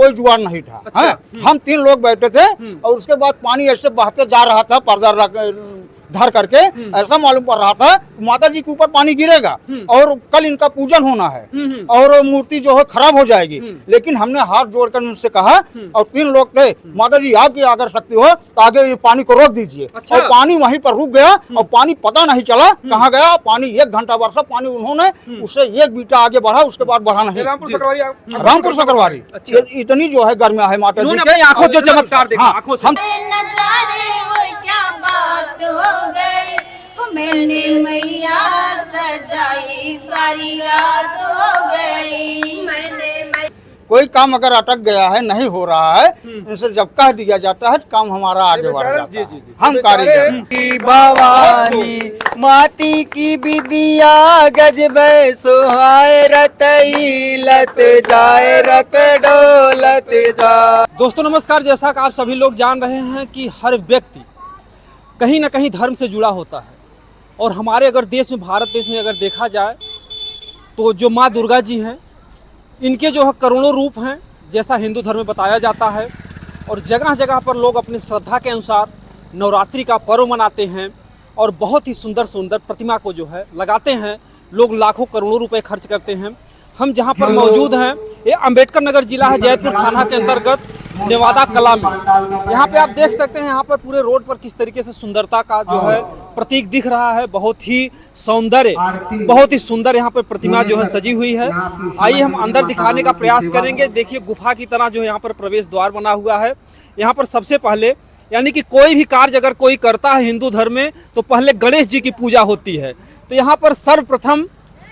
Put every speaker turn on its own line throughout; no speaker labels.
कोई जुआर नहीं था।
अच्छा।
हम 3 लोग बैठे थे और उसके बाद पानी ऐसे बहते जा रहा था, पर्दा धर करके ऐसा मालूम पड़ रहा था माता जी के ऊपर पानी गिरेगा और कल इनका पूजन होना है और मूर्ति जो है खराब हो जाएगी। लेकिन हमने हाथ जोड़कर उनसे कहा और 3 लोग थे, माता जी आपकी अगर शक्ति हो तो आगे ये पानी को रोक दीजिए।
अच्छा।
और पानी वहीं पर रुक गया और पानी पता नहीं चला कहाँ गया। पानी 1 घंटा बरसा, पानी उन्होंने उससे 1 बीटा आगे बढ़ा, उसके बाद बढ़ा नहीं। रामपुर सकरवारी
अच्छा।
इतनी जो है गर्मिया है माता जी
उन्होंने
के।
अपनी आंखों जो चमत्कार देखा,
हाँ,
आंखों से।
हम
क्या बात हो गई, मैंने मैया सजाई सारी रात हो गई।
कोई काम अगर अटक गया है, नहीं हो रहा है, इनसे जब कह दिया जाता है काम हमारा आगे बढ़ जाता है।
जी।
हम कारीगर
भवानी माटी की विदिया गजबे सुहाए रतई लत जाए रत डोलत जा।
दोस्तों नमस्कार, जैसा कि आप सभी लोग जान रहे हैं कि हर व्यक्ति कहीं ना कहीं धर्म से जुड़ा होता है और हमारे अगर देश में, भारत देश में अगर देखा जाए तो जो माँ दुर्गा जी हैं, इनके जो है करोड़ों रूप हैं जैसा हिंदू धर्म में बताया जाता है। और जगह जगह पर लोग अपनी श्रद्धा के अनुसार नवरात्रि का पर्व मनाते हैं और बहुत ही सुंदर सुंदर प्रतिमा को जो है लगाते हैं। लोग लाखों करोड़ों रुपए खर्च करते हैं। हम जहां पर मौजूद हैं ये अंबेडकर नगर जिला है, जैतपुर थाना के अंतर्गत नेवादा कला में। यहाँ पे आप देख सकते हैं यहाँ पर पूरे रोड पर किस तरीके से सुंदरता का जो है प्रतीक दिख रहा है। बहुत ही सौंदर्य, बहुत ही सुंदर यहाँ पर प्रतिमा जो है सजी हुई है। आइए हम अंदर दिखाने का प्रयास करेंगे। देखिए गुफा की तरह जो यहाँ पर प्रवेश द्वार बना हुआ है। यहाँ पर सबसे पहले यानी कि कोई भी कार्य अगर कोई करता है हिंदू धर्म में तो पहले गणेश जी की पूजा होती है। तो यहाँ पर सर्वप्रथम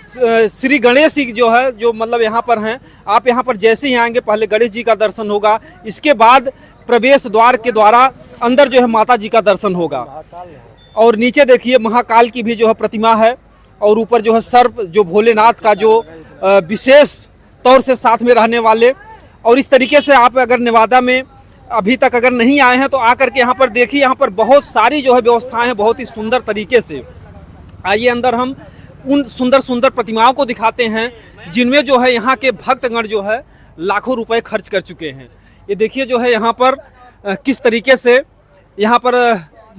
श्री गणेश जी जो है, जो मतलब यहाँ पर हैं, आप यहाँ पर जैसे ही आएंगे पहले गणेश जी का दर्शन होगा। इसके बाद प्रवेश द्वार के द्वारा अंदर जो है माता जी का दर्शन होगा। और नीचे देखिए महाकाल की भी जो है प्रतिमा है और ऊपर जो है सर्प, जो भोलेनाथ का जो विशेष तौर से साथ में रहने वाले। और इस तरीके से आप अगर नेवादा में अभी तक अगर नहीं आए हैं तो आकर के यहाँ पर देखिए, यहाँ पर बहुत सारी जो है व्यवस्थाएं हैं बहुत ही सुंदर तरीके से। आइए अंदर हम उन सुंदर सुंदर प्रतिमाओं को दिखाते हैं जिनमें जो है यहाँ के भक्तगण जो है लाखों रुपए खर्च कर चुके हैं। ये देखिए जो है यहाँ पर किस तरीके से यहाँ पर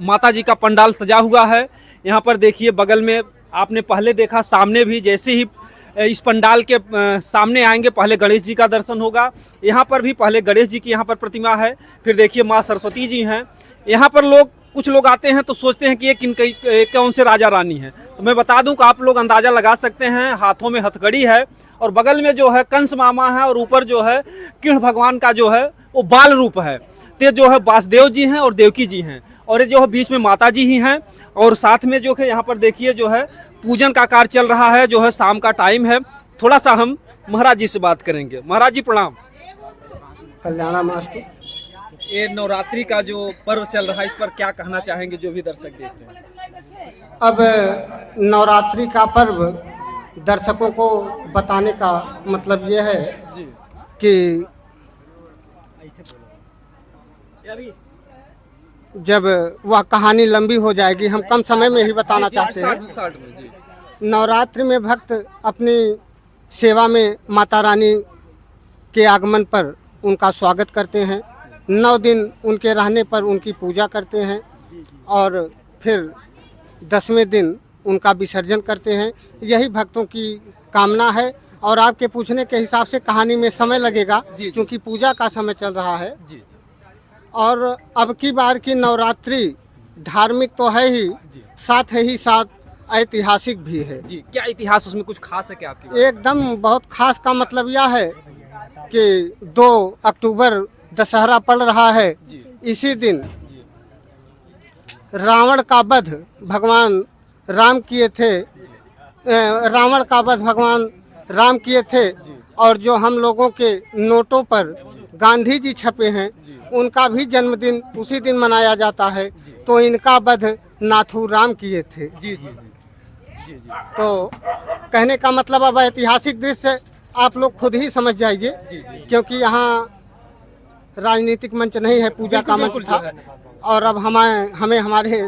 माता जी का पंडाल सजा हुआ है। यहाँ पर देखिए बगल में आपने पहले देखा, सामने भी जैसे ही इस पंडाल के सामने आएंगे पहले गणेश जी का दर्शन होगा। यहाँ पर भी पहले गणेश जी की यहाँ पर प्रतिमा है। फिर देखिए माँ सरस्वती जी हैं। यहाँ पर कुछ लोग आते हैं तो सोचते हैं कि ये कौन से राजा रानी है। तो मैं बता दूं कि आप लोग अंदाज़ा लगा सकते हैं। हाथों में हथकड़ी है और बगल में जो है कंस मामा है और ऊपर जो है कृष्ण भगवान का जो है वो बाल रूप है। तो जो है वासुदेव जी हैं और देवकी जी हैं और ये जो है बीच में माता जी ही हैं। और साथ में जो है यहाँ पर देखिए जो है पूजन का कार्य चल रहा है, जो है शाम का टाइम है। थोड़ा सा हम महाराज जी से बात करेंगे। महाराज जी प्रणाम।
कल्याणा मास्टर,
ये नवरात्रि का जो पर्व चल रहा है इस पर क्या कहना चाहेंगे जो भी दर्शक देख रहे हैं?
अब नवरात्रि का पर्व दर्शकों को बताने का मतलब ये है
जी।
कि जब वह कहानी लंबी हो जाएगी, हम कम समय में ही बताना चाहते हैं। नवरात्रि में भक्त अपनी सेवा में माता रानी के आगमन पर उनका स्वागत करते हैं। 9 दिन उनके रहने पर उनकी पूजा करते हैं और फिर 10वें दिन उनका विसर्जन करते हैं। यही भक्तों की कामना है। और आपके पूछने के हिसाब से कहानी में समय लगेगा क्योंकि पूजा का समय चल रहा है। और अब की बार की नवरात्रि धार्मिक तो है ही, साथ ही साथ ऐतिहासिक भी है।
जी, क्या इतिहास उसमें कुछ खास है क्या आपकी?
एकदम बहुत खास का मतलब यह है कि 2 अक्टूबर दशहरा पड़ रहा है। इसी दिन रावण का वध भगवान राम किए थे। रावण का वध भगवान राम किए थे और जो हम लोगों के नोटों पर गांधी जी छपे हैं उनका भी जन्मदिन उसी दिन मनाया जाता है। तो इनका वध नाथू राम किए थे।
जी जी जी।
तो कहने का मतलब अब ऐतिहासिक दृश्य आप लोग खुद ही समझ जाइए क्योंकि यहाँ राजनीतिक मंच नहीं है, पूजा का मंच था। और अब हमें हमारे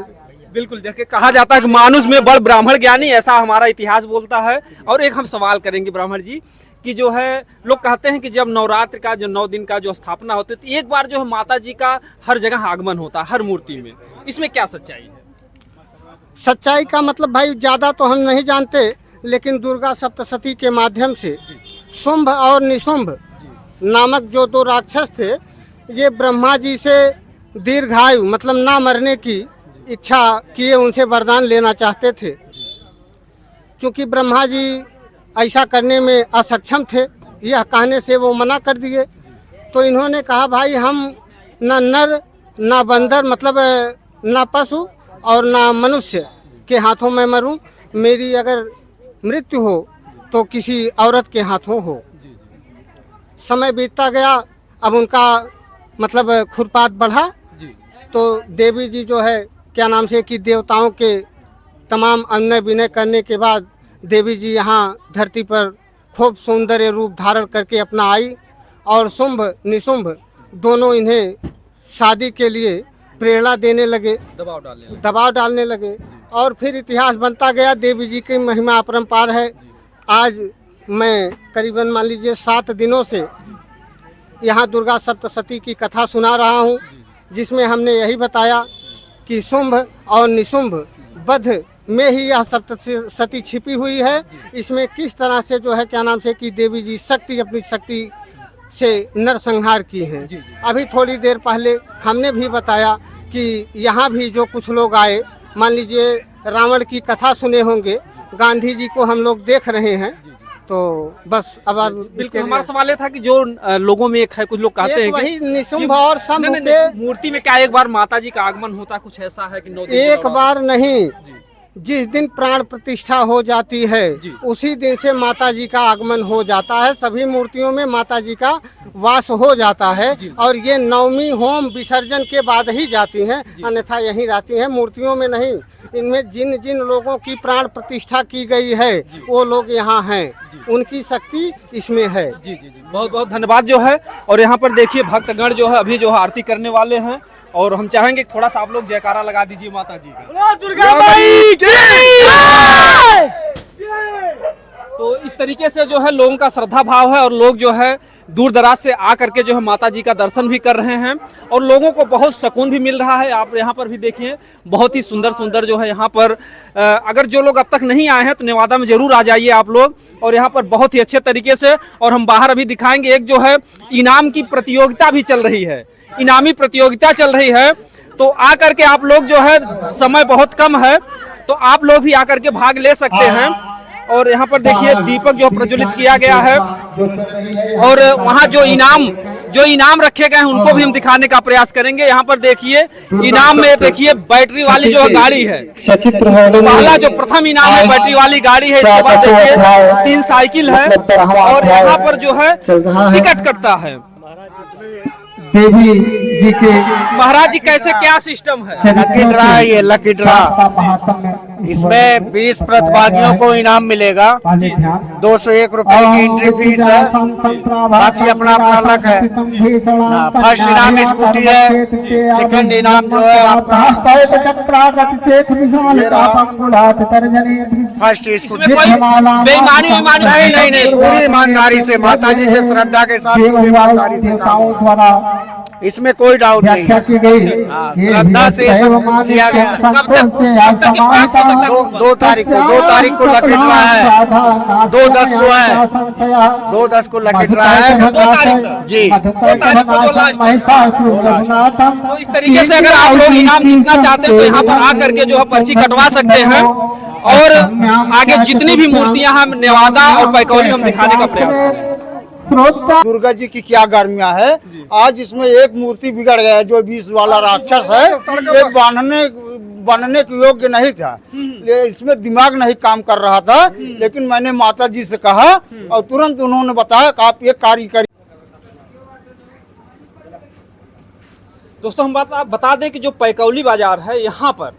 बिल्कुल देखिए, कहा जाता है कि मानुष में बड़ ब्राह्मण ज्ञानी, ऐसा हमारा इतिहास बोलता है। और एक हम सवाल करेंगे ब्राह्मण जी कि जो है लोग कहते हैं कि जब नवरात्र का जो 9 दिन का जो स्थापना होती है तो एक बार जो है माता जी का हर जगह आगमन होता है, हर मूर्ति में। इसमें क्या सच्चाई है?
सच्चाई का मतलब भाई ज़्यादा तो हम नहीं जानते, लेकिन दुर्गा सप्तशती के माध्यम से शुंभ और निशुंभ नामक जो 2 राक्षस थे, ये ब्रह्मा जी से दीर्घायु मतलब ना मरने की इच्छा किए, उनसे वरदान लेना चाहते थे। क्योंकि ब्रह्मा जी ऐसा करने में असक्षम थे, यह कहने से वो मना कर दिए। तो इन्होंने कहा भाई हम ना नर ना बंदर मतलब ना पशु और ना मनुष्य के हाथों में मरूं, मेरी अगर मृत्यु हो तो किसी औरत के हाथों हो। समय बीतता गया, अब उनका मतलब खुरपात बढ़ा, तो देवी जी जो है क्या नाम से कि देवताओं के तमाम अन्य विनय करने के बाद देवी जी यहाँ धरती पर खूब सौंदर्य रूप धारण करके अपना आई, और शुंभ निशुंभ दोनों इन्हें शादी के लिए प्रेरणा देने लगे, दबाव डालने लगे। और फिर इतिहास बनता गया। देवी जी की महिमा अपरंपार है। आज मैं करीबन मान लीजिए 7 दिनों से यहाँ दुर्गा सप्तशती की कथा सुना रहा हूँ, जिसमें हमने यही बताया कि शुंभ और निशुंभ वध में ही यह सप्तशती छिपी हुई है। इसमें किस तरह से जो है क्या नाम से कि देवी जी शक्ति अपनी शक्ति से नरसंहार की हैं। अभी थोड़ी देर पहले हमने भी बताया कि यहाँ भी जो कुछ लोग आए, मान लीजिए रावण की कथा सुने होंगे, गांधी जी को हम लोग देख रहे हैं। तो बस अब
बिल्कुल हमारा सवाल ये था कि जो लोगों में एक है, कुछ लोग कहते हैं
वही निशुंभ और शुंभ के
मूर्ति में क्या एक बार माता जी का आगमन होता है, कुछ ऐसा है कि 9 दिन
एक बार नहीं, जिस दिन प्राण प्रतिष्ठा हो जाती है उसी दिन से माता जी का आगमन हो जाता है। सभी मूर्तियों में माता जी का वास हो जाता है, और ये नवमी होम विसर्जन के बाद ही जाती हैं, अन्यथा यहीं रहती हैं, मूर्तियों में नहीं। इनमें जिन जिन लोगों की प्राण प्रतिष्ठा की गई है वो लोग यहाँ हैं, उनकी शक्ति इसमें है।
जी जी जी, बहुत बहुत धन्यवाद जो है। और यहाँ पर देखिए भक्तगण जो है अभी जो है आरती करने वाले हैं, और हम चाहेंगे थोड़ा सा आप लोग जयकारा लगा दीजिए माता जी का। दुर्गा माई की जय। तो इस तरीके से जो है लोगों का श्रद्धा भाव है, और लोग जो है दूर दराज से आकर के जो है माता जी का दर्शन भी कर रहे हैं, और लोगों को बहुत सुकून भी मिल रहा है। आप यहाँ पर भी देखिए बहुत ही सुंदर सुंदर जो है यहाँ पर अगर जो लोग अब तक नहीं आए हैं तो नेवादा में जरूर आ जाइए आप लोग। और यहाँ पर बहुत ही अच्छे तरीके से, और हम बाहर अभी दिखाएंगे, एक जो है इनाम की प्रतियोगिता भी चल रही है, इनामी प्रतियोगिता चल रही है। तो आकर के आप लोग जो है, समय बहुत कम है तो आप लोग भी आकर के भाग ले सकते हैं। और यहाँ पर देखिए दीपक जो प्रज्वलित किया गया है, और वहाँ जो इनाम रखे गए हैं उनको भी हम दिखाने का प्रयास करेंगे। यहाँ पर देखिए इनाम में देखिए बैटरी वाली जो गाड़ी है, पहला जो प्रथम इनाम है बैटरी वाली गाड़ी है। इसके बाद देखिए 3 साइकिल है, और यहाँ पर जो है टिकट कटता है।
देवी जी के
महाराज जी कैसे क्या सिस्टम है?
लकी ड्रा है ये, लकी ड्रा। इसमें 20 प्रतिभागियों को इनाम मिलेगा। 201 रुपए की एंट्री फीस है, बाकी अपना अपना लक है। फर्स्ट इनाम स्कूटी है, सेकंड इनाम जो है आपका फर्स्ट स्कूटी।
बेईमानी
नहीं, पूरी ईमानदारी से माता जी के श्रद्धा के साथ पूरी ईमानदारी से, इसमें कोई डाउट नहीं है। श्रद्धा से सब किया गया। 2 तारीख को लकी ड्रा है, 2/10 को है, 2/10 को लकी ड्रा है।
2 तारीख
जी।
तो इस तरीके से अगर आप लोग इनाम जीतना चाहते हैं तो यहाँ पर आकर के जो है पर्ची कटवा सकते हैं, और आगे जितनी भी मूर्तियां हम नेवादा और पैकौली में हम दिखाने का प्रयास करें।
दुर्गा जी की क्या गर्मिया है। आज इसमें एक मूर्ति बिगड़ गया है, जो 20 वाला राक्षस है, ये बनने के योग्य नहीं था। इसमें दिमाग नहीं काम कर रहा था, लेकिन मैंने माता जी से कहा और तुरंत उन्होंने बताया कि आप ये कार्य करिए।
दोस्तों हम बात आप बता दें कि जो पैकौली बाजार है, यहाँ पर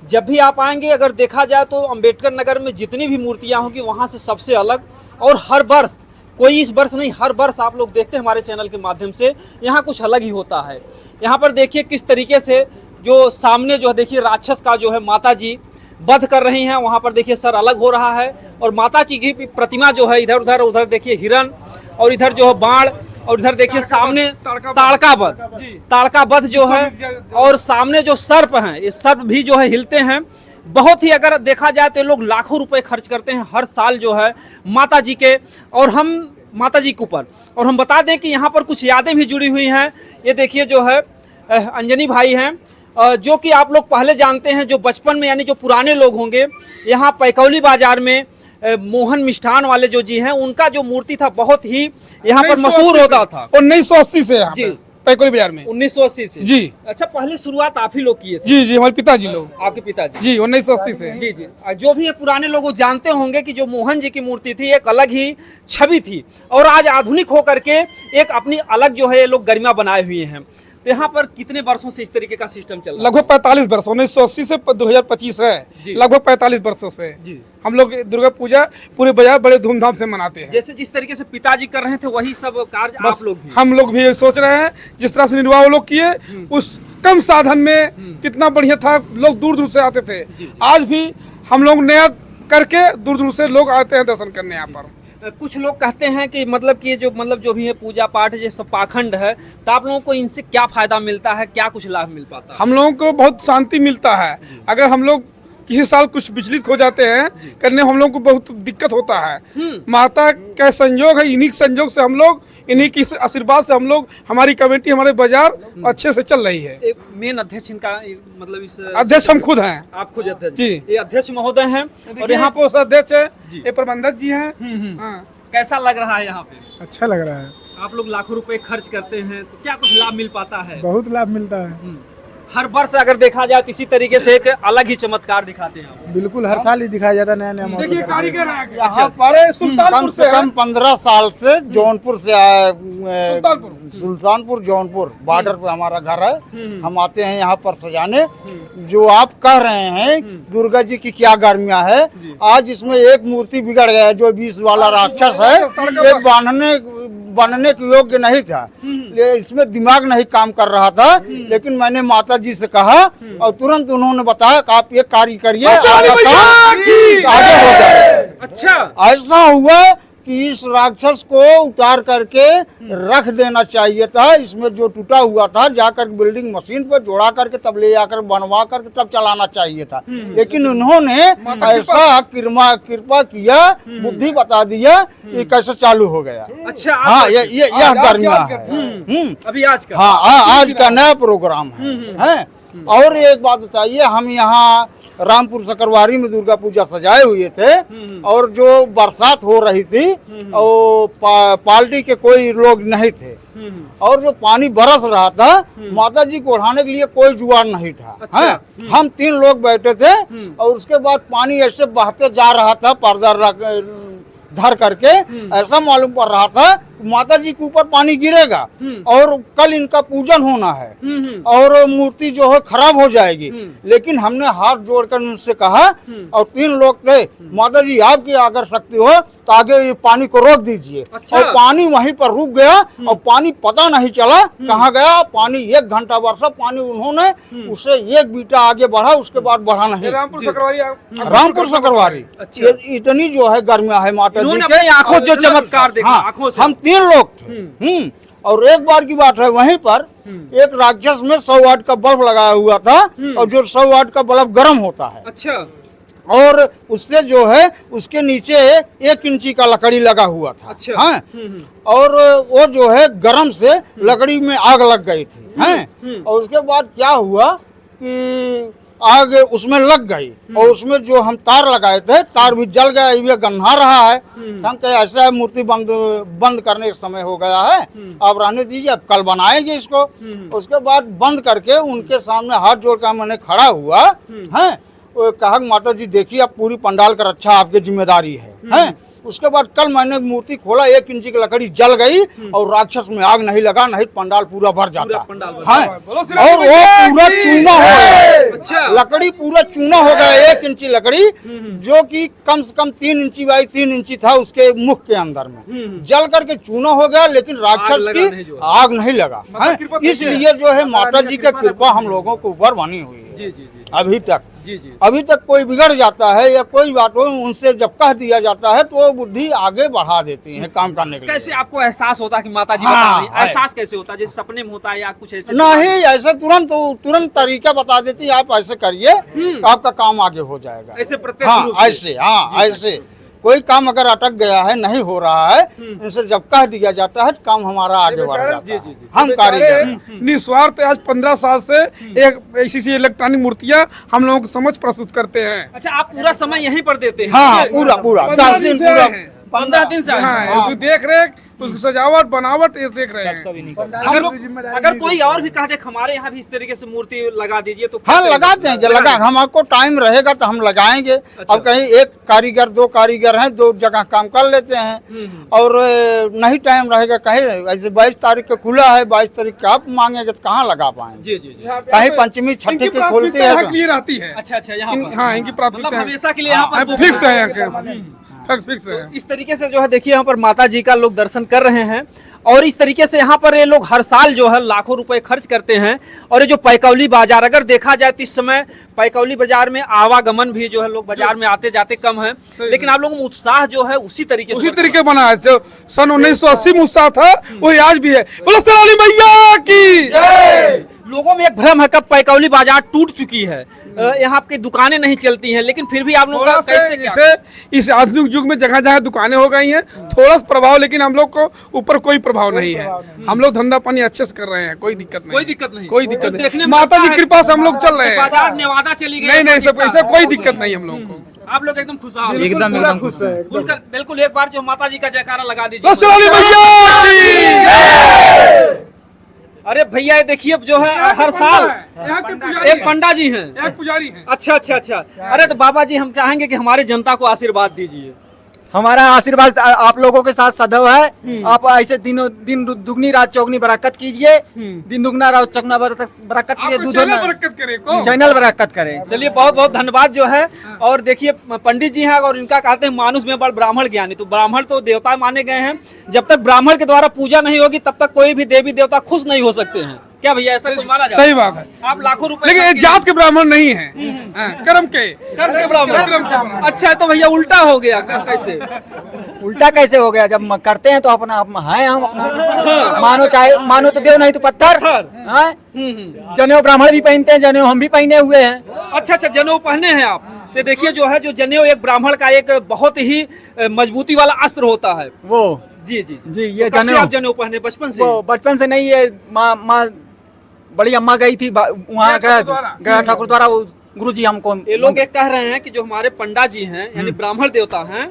जब भी आप आएंगे, अगर देखा जाए तो अंबेडकर नगर में जितनी भी मूर्तियाँ होंगी वहाँ से सबसे अलग, और हर वर्ष, कोई इस वर्ष नहीं, हर वर्ष आप लोग देखते हैं हमारे चैनल के माध्यम से, यहाँ कुछ अलग ही होता है। यहाँ पर देखिए किस तरीके से जो सामने जो है देखिए राक्षस का जो है माता जी वध कर रही हैं। वहाँ पर देखिए सर अलग हो रहा है और माता जी की प्रतिमा जो है इधर उधर, उधर देखिए हिरन और इधर जो है बाण और इधर देखिए सामने ताड़का वध जो है और सामने जो सर्प हैं, ये सर्प भी जो है हिलते हैं। बहुत ही अगर देखा जाए तो लोग लाखों रुपए खर्च करते हैं हर साल जो है माता जी के और हम माता जी के ऊपर। और हम बता दें कि यहाँ पर कुछ यादें भी जुड़ी हुई हैं। ये देखिए जो है अंजनी भाई हैं जो कि आप लोग पहले जानते हैं, जो बचपन में यानी जो पुराने लोग होंगे, यहाँ पैकौली बाजार में मोहन मिष्ठान वाले जो जी हैं उनका जो मूर्ति था बहुत ही यहाँ पर मशहूर होता था।
1980 से
जी
पैकोली बाजार में
1980 से
जी।
अच्छा, पहले शुरुआत आप ही लोग किए थे?
जी हमारे पिताजी लोग।
आपके पिताजी?
जी 1980 से।
जी जी। जो भी ये पुराने लोग वो जानते होंगे कि जो मोहन जी की मूर्ति थी एक अलग ही छवि थी और आज आधुनिक होकर के एक अपनी अलग जो है ये लोग गरिमा बनाए हुए हैं। तो यहाँ पर कितने वर्षों से इस तरीके का सिस्टम चल रहा है?
लगभग 45 वर्ष, 1980 से 2025 है, लगभग 45 वर्षों से
जी
हम लोग दुर्गा पूजा पूरे बाजार बड़े धूमधाम से मनाते हैं।
जैसे जिस तरीके से पिताजी कर रहे थे वही सब कार्य आप लोग भी?
हम लोग भी सोच रहे हैं जिस तरह से निर्वाह वो लोग किए उस कम साधन में कितना बढ़िया था। लोग दूर दूर से आते थे, आज भी हम लोग नया करके दूर दूर से लोग आते हैं दर्शन करने यहाँ पर।
कुछ लोग कहते हैं कि मतलब कि जो भी है पूजा पाठ ये सब पाखंड है, तो आप लोगों को इनसे क्या फायदा मिलता है, क्या कुछ लाभ मिल पाता है?
हम लोगों को बहुत शांति मिलता है। अगर हम लोग किसी साल कुछ विचलित हो जाते हैं करने, हम लोग को बहुत दिक्कत होता है। माता का संयोग है, इन्हीं संयोग से हम लोग, इन्हीं की आशीर्वाद से हम लोग, हमारी कमेटी, हमारे बाजार अच्छे से चल रही है।
मेन अध्यक्ष इनका मतलब इस
अध्यक्ष हम खुद हैं।
आप खुद अध्यक्ष?
जी।
ये अध्यक्ष महोदय हैं
और यहाँ पे अध्यक्ष है, ये प्रबंधक जी हैं।
कैसा लग रहा है यहाँ पे?
अच्छा लग रहा है।
आप लोग लाखों रुपए खर्च करते हैं तो क्या कुछ लाभ मिल पाता है?
बहुत लाभ मिलता है।
हर वर्ष अगर देखा जाए इसी तरीके से एक अलग ही चमत्कार दिखाते हैं आप।
बिल्कुल हर साल ही दिखाया जाता है नया नया मॉडल।
देखिए कारीगर हैं
यहाँ पर कम से कम 15 साल से जौनपुर से सुल्तानपुर जौनपुर बॉर्डर पे हमारा घर है। हम आते हैं यहाँ पर सजाने। जो आप कह रहे हैं दुर्गा जी की क्या गर्मियाँ है, आज इसमें एक मूर्ति बिगड़ गया है जो 20 वाला राक्षस है, ये बनने के योग्य नहीं था। इसमें दिमाग नहीं काम कर रहा था, लेकिन मैंने माता जी से कहा और तुरंत उन्होंने बताया कि आप ये कार्य करिए, आगे हो जाए।
अच्छा,
ऐसा हुआ कि इस राक्षस को उतार करके रख देना चाहिए था। इसमें जो टूटा हुआ था जाकर बिल्डिंग मशीन पर जोड़ा करके तब ले जाकर बनवा करके तब चलाना चाहिए था, लेकिन उन्होंने ऐसा कृपा किया, बुद्धि बता दिया, ये कैसे चालू हो गया।
अच्छा,
हाँ, यह गर्मिया है।
अभी आज का?
हाँ, आज का नया प्रोग्राम है। और एक बात बताइए, हम यहाँ रामपुर सकरवारी में दुर्गा पूजा सजाए हुए थे और जो बरसात हो रही थी और पार्टी के कोई लोग नहीं थे और जो पानी बरस रहा था, माता जी को उठाने के लिए कोई जुगाड़ नहीं था।
अच्छा।
हम 3 लोग बैठे थे और उसके बाद पानी ऐसे बहते जा रहा था, पर्दा धर करके ऐसा मालूम पड़ रहा था माता जी के ऊपर पानी गिरेगा और कल इनका पूजन होना है और मूर्ति जो है खराब हो जाएगी। लेकिन हमने हाथ जोड़कर उनसे कहा और 3 लोग थे, माता जी आपकी अगर शक्ति हो तो आगे ये पानी को रोक दीजिए।
अच्छा।
और पानी वहीं पर रुक गया और पानी पता नहीं चला कहाँ गया। पानी 1 घंटा बरसा, पानी उन्होंने उससे 1 बीटा आगे बढ़ा, उसके बाद बढ़ा नहीं। रामपुर सकरवारी इतनी जो है गर्मिया है माता जी के।
आंखों जो चमत्कार देखा, आंखों से।
हम 3 लोग थे। और एक बार की बात है, वहीं पर एक राक्षस में 100 वाट का बल्ब लगाया हुआ था और जो 100 वाट का बल्ब गर्म होता है।
अच्छा।
और उससे जो है उसके नीचे 1 इंची का लकड़ी लगा हुआ था।
अच्छा।
हाँ? और वो जो है गर्म से लकड़ी में आग लग गई थी। हैं? और उसके बाद क्या हुआ कि आग उसमें लग गई और उसमें जो हम तार लगाए थे, तार भी जल गया, ये गन्हा रहा है। हम कहे ऐसा है मूर्ति बंद करने का समय हो गया है, आप रहने दीजिए, अब कल बनाएंगे इसको। उसके बाद बंद करके उनके सामने हाथ जोड़कर मैंने खड़ा हुआ है, कहा माता जी देखिए अब पूरी पंडाल का रक्षा आपकी जिम्मेदारी है। उसके बाद कल मैंने मूर्ति खोला, 1 इंची की लकड़ी जल गई और राक्षस में आग नहीं लगा, नहीं पंडाल पूरा भर जाता। हाँ, और वो पूरा चूना हो गया।
अच्छा।
लकड़ी पूरा चूना हो गया, 1 इंची लकड़ी जो कि कम से कम 3 इंची बाई 3 इंची था उसके मुख के अंदर में, जल करके चूना हो गया, लेकिन राक्षस की आग नहीं लगा। इसलिए जो है माता जी की कृपा हम लोगों के ऊपर बनी हुई है।
जी जी जी
अभी तक।
जी जी
अभी तक कोई बिगड़ जाता है या कोई बात हो, उनसे जब कह दिया जाता है तो वो बुद्धि आगे बढ़ा देती है काम करने के लिए।
कैसे आपको एहसास होता है कि माता जी
हाँ,
बता रही हैं?
है।
एहसास कैसे होता है? जैसे सपने में होता है या कुछ ऐसे?
नहीं, ऐसे तुरंत तरीका बता देती है, आप ऐसे करिए आपका काम आगे हो जाएगा।
ऐसे प्रत्यक्ष
हाँ
रूप से?
ऐसे, हाँ ऐसे कोई काम अगर अटक गया है, नहीं हो रहा है, इनसे जब कह दिया जाता है काम हमारा आगे बढ़ जाता है। हम कारीगर हैं।
निस्वार्थ आज 15 साल से एक ऐसी सी इलेक्ट्रॉनिक मूर्तियां हम लोगों को समझ प्रस्तुत करते हैं।
अच्छा, आप पूरा समय यहीं पर देते हैं?
हाँ पूरा
15
10 दिन
से
पूरा
हैं।
15 दिन से आए हैं।
हाँ, उसकी देख रेख, उसकी सजावट बनावट ये देख रहे हैं।
अगर कोई और भी कह दे हमारे यहाँ भी इस तरीके से मूर्ति लगा दीजिए तो
हाँ लगा देंगे, लगा हमारे टाइम रहेगा तो हम लगाएंगे। अब कहीं एक कारीगर दो कारीगर हैं, दो जगह काम कर लेते हैं, और नहीं टाइम रहेगा कहीं ऐसे 22 तारीख को खुला है, 22 तारीख का आप मांगेंगे तो कहाँ लगा पाएंगे।
जी जी जी।
कहीं पंचमी छठी की खुलती है तो।
ये रहती है।
अच्छा अच्छा, यहाँ पर
हाँ, इनकी प्राथमिकता
मतलब हमेशा के लिए यहाँ पर
फिक्स है, यहाँ फिक्स है।
इस तरीके से जो है देखिए यहाँ पर माता जी का लोग दर्शन कर रहे हैं, और इस तरीके से यहाँ पर ये लोग हर साल जो है लाखों रुपए खर्च करते हैं। और ये जो पैकौली बाजार, अगर देखा जाए तो इस समय पैकौली बाजार में आवागमन भी जो है, लोग बाजार में आते जाते कम है, लेकिन आप लोगों में उत्साह जो है उसी तरीके
बना है। जो सन 1980 में उत्साह था वही आज भी है। बोलो सोनाली मैया की।
लोगों में एक भ्रम है कब पैकौली बाजार टूट चुकी है, यहाँ आपकी दुकानें नहीं चलती हैं, लेकिन फिर भी आप लोग कैसे
इस आधुनिक युग में जगह जगह दुकानें हो गई हैं, थोड़ा सा प्रभाव, लेकिन हम लोग को ऊपर कोई प्रभाव नहीं है। हम लोग धंधा पानी अच्छे से कर रहे हैं, कोई दिक्कत नहीं, कोई दिक्कत नहीं। माता जी कृपा से हम लोग चल रहे हैं।
बाजार नेवादा चली गई?
नहीं, सब ऐसा कोई दिक्कत नहीं हम लोग को।
आप लोग एकदम खुशहाल?
एकदम खुश है।
बिल्कुल, एक बार जो माता जी का जयकारा लगा दीजिए।
सोनाली मैया की।
अरे भैया ये देखिए जो है हर साल एक पंडा जी हैं,
एक पुजारी हैं।
अच्छा अच्छा अच्छा। अरे तो बाबा जी हम चाहेंगे कि हमारी जनता को आशीर्वाद दीजिए।
हमारा आशीर्वाद आप लोगों के साथ सदैव है। आप ऐसे दिनों दिन दुगनी रात चौगनी बरकत कीजिए, दिन दुगना रात चौगना बरकत कीजिए, चैनल बरकत करें।
चलिए बहुत बहुत धन्यवाद जो है। और देखिए पंडित जी हैं और इनका कहते हैं मानुष में बड़ ब्राह्मण ज्ञानी, तो ब्राह्मण तो देवता माने गए हैं, जब तक ब्राह्मण के द्वारा पूजा नहीं होगी तब तक कोई भी देवी देवता खुश नहीं हो सकते हैं। क्या भैया ऐसा कुछ माना जाता है?
सही बात है।
आप लाखों रुपए,
लेकिन ये जात के ब्राह्मण नहीं है, कर्म के
ब्राह्मण। अच्छा तो भैया उल्टा हो गया कैसे?
उल्टा कैसे हो गया? जब करते हैं तो अपना है, हम अपना मानो, चाहे मानो तो देव नहीं तो पत्थर। जनेऊ ब्राह्मण भी पहनते हैं, जनेऊ हम भी पहने हुए हैं।
अच्छा अच्छा, जनेऊ पहने हैं आप? तो देखिए जो है जो जनेऊ एक ब्राह्मण का एक बहुत ही मजबूती वाला अस्त्र होता है
वो।
जी जी
जी, ये
जनेऊ आप जनेऊ पहने बचपन से?
वो बचपन से नहीं, ये माँ बड़ी अम्मा गई थी वहाँ, गया ठाकुर द्वारा गुरु जी हमको।
ये लोग एक कह रहे हैं कि जो हमारे पंडा जी हैं यानी ब्राह्मण देवता हैं,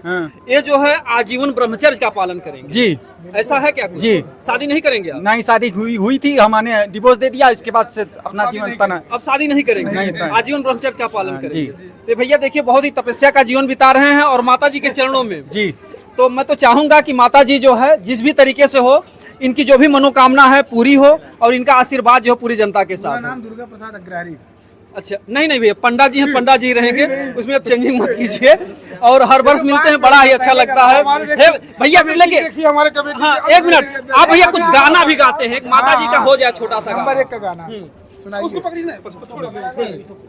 ये जो है आजीवन ब्रह्मचर्य का पालन करेंगे।
जी
ऐसा है क्या कुछ?
जी।
शादी नहीं करेंगे आप?
नहीं, शादी हुई थी, हमने डिवोर्स दे दिया, इसके बाद से अपना जीवन तना।
अब शादी नहीं करेंगे,
नहीं,
आजीवन ब्रह्मचर्य का पालन करेंगे। तो भैया देखिए बहुत ही तपस्या का जीवन बिता रहे हैं और माता जी के चरणों में।
जी।
तो मैं तो चाहूंगा कि माता जी जो है जिस भी तरीके से हो, इनकी जो भी मनोकामना है पूरी हो और इनका आशीर्वाद जो पूरी जनता के साथ।
नाम दुर्गा प्रसाद अग्रहारी।
अच्छा नहीं भैया, पंडा जी हैं, पंडा जी रहेंगे, उसमें अब चेंजिंग मत कीजिए। और हर वर्ष मिलते हैं, बड़ा ही अच्छा लगता है भैया। लेकिन
हमारे कमेटी,
हाँ एक मिनट, आप भैया कुछ गाना भी गाते हैं, माता जी का हो जाए छोटा सा
नंबर 1 का गाना
उसको पकड़ी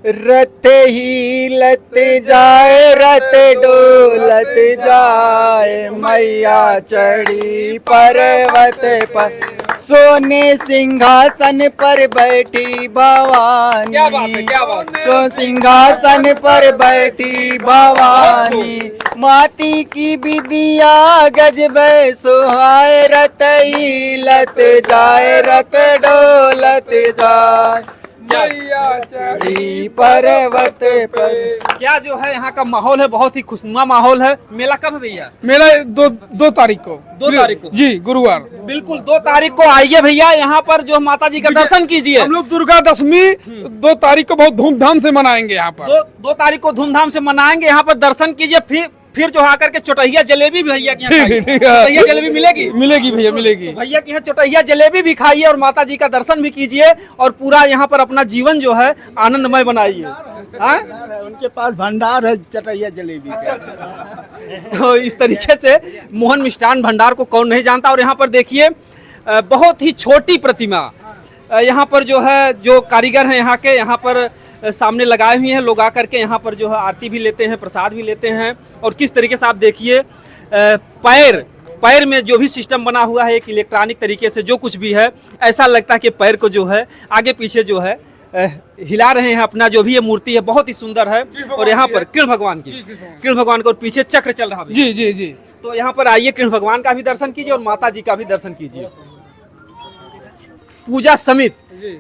रत ही लत जाए, रत डोलत जाए, मैया चढ़ी पर्वत पर, सोने सिंहासन पर बैठी भवानी।
क्या बात है, क्या बात है।
सो सिंहासन पर बैठी भवानी, माटी की विदिया गजबे सुहाए, रत ही लत जाए, रत डोलत जाए, पर्वत पर।
क्या जो है यहाँ का माहौल है, बहुत ही खुशनुमा माहौल है। मेला कब है भैया?
मेला 2 तारीख को।
2 तारीख को
जी, गुरुवार।
बिल्कुल 2 तारीख को आइए भैया, यहाँ पर जो माता जी का दर्शन कीजिए।
हम लोग दुर्गा दशमी 2 तारीख को बहुत धूमधाम से मनाएंगे यहाँ पर।
2 तारीख को धूमधाम से मनाएंगे, यहाँ पर दर्शन कीजिए। फिर जो आकर के चोटहिया जलेबी भी भैया की यहाँ खाइए। चोटहिया जलेबी मिलेगी?
मिलेगी भैया, मिलेगी।
भैया की यहाँ चोटहिया जलेबी भी खाइए और माता जी का दर्शन भी कीजिए और पूरा यहाँ पर अपना जीवन जो है आनंदमय बनाइए।
उनके पास भंडार है चटैया जलेबी का।
तो इस तरीके से मोहन मिष्ठान भंडार को कौन नहीं जानता। और यहाँ पर देखिए बहुत ही छोटी प्रतिमा यहाँ पर जो है, जो कारीगर हैं यहाँ के, यहाँ पर सामने लगाए हुए हैं। लोग आकर के यहाँ पर जो है आरती भी लेते हैं, प्रसाद भी लेते हैं। और किस तरीके से आप देखिए पैर में जो भी सिस्टम बना हुआ है एक इलेक्ट्रॉनिक तरीके से, जो कुछ भी है ऐसा लगता है कि पैर को जो है आगे पीछे जो है हिला रहे हैं अपना। जो भी ये मूर्ति है बहुत ही सुंदर है। और यहाँ पर कृष्ण भगवान को और पीछे चक्र चल रहा है।
जी जी जी।
तो यहाँ पर आइए, कृष्ण भगवान का भी दर्शन कीजिए और माता जी का भी दर्शन कीजिए। पूजा समिति